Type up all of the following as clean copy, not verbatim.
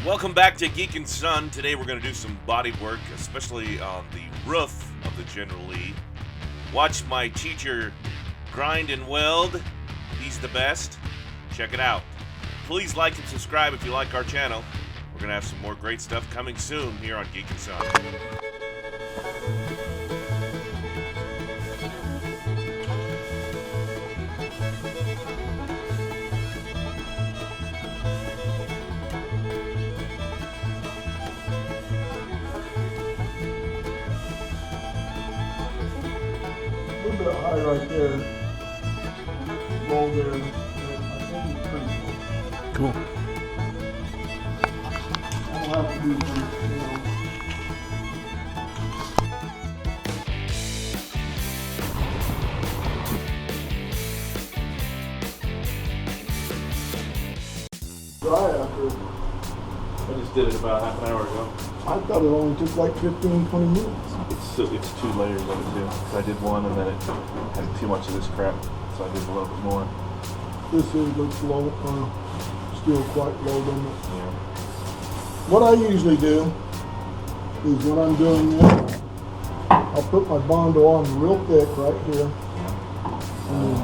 Welcome back to Geek and Son. Today we're going to do some body work, especially on the roof of the General Lee. Watch my teacher grind and weld. He's the best. Check it out. Please like and subscribe if you like our channel. We're going to have some more great stuff coming soon here on Geek and Son. A little bit high right there. Roll there. I think it's pretty Cool. I don't have to do much, Dry after. I just did it about half an hour ago. I thought it only took like 15, 20 minutes. It's 2 layers of it too. So I did one and then it had too much of this crap, so I did a little bit more. This here looks low, still quite low, doesn't it? Yeah. What I usually do is when I'm doing this, I'll put my Bondo on real thick right here, and then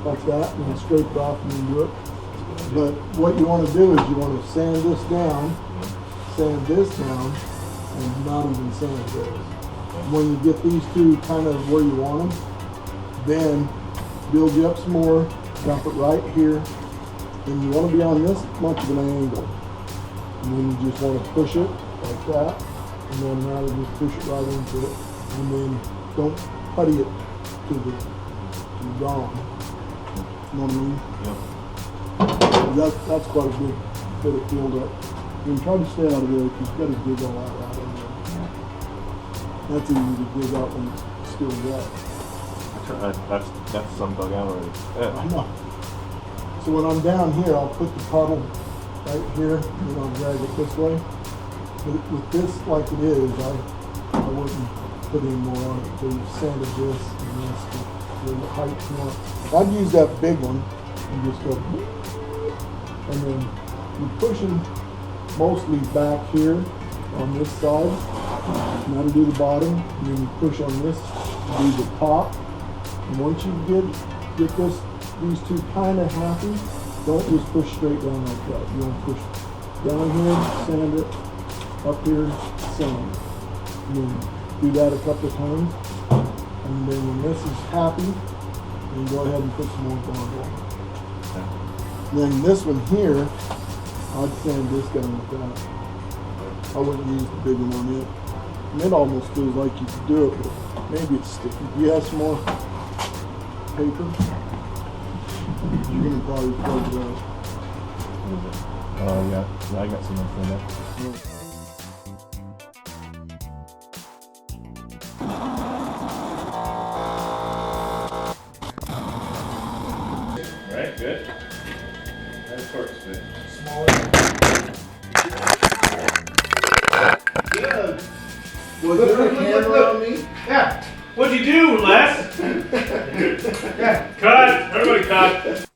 like that, and then scrape it off and then do it. But what you want to do is you want to sand this down, and not even sand this. When you get these two kind of where you want them, then build you up some more, dump it right here, and you want to be on this much of an angle. And then you just want to push it like that, and then rather just push it right into it, and then don't putty it to the gone. You know what I mean? Yep. That's quite a good bit of build up. And try to stay out of there because you've got to dig all that out in there. That's easy to dig out when it's still wet. That's some dug out already. I know. So when I'm down here, I'll put the puddle right here, and I'll drag it this way. But with this like it is, I wouldn't put any more on it until you sanded this and this to the height you want. I'd use that big one and just go, and then you're pushing mostly back here on this side. And that'll do the bottom, and then you push on this to do the top. And once you get these two kind of happy, don't just push straight down like that. You want to push down here, sand it, up here, sand. And then do that a couple of times. And then when this is happy, then go ahead and put some more Bondo on. Okay. Then this one here, I'd sand this down like that. I wouldn't use the big one on it. And it almost feels like you could do it, but maybe it's sticky. Do you have some more paper? You're gonna probably plug it out. Yeah, I got some info there. Right, good. That torque's good. Smaller. Good. Was there a camera on me? Yeah. What'd you do, Les? Yeah. Cut. Everybody cut.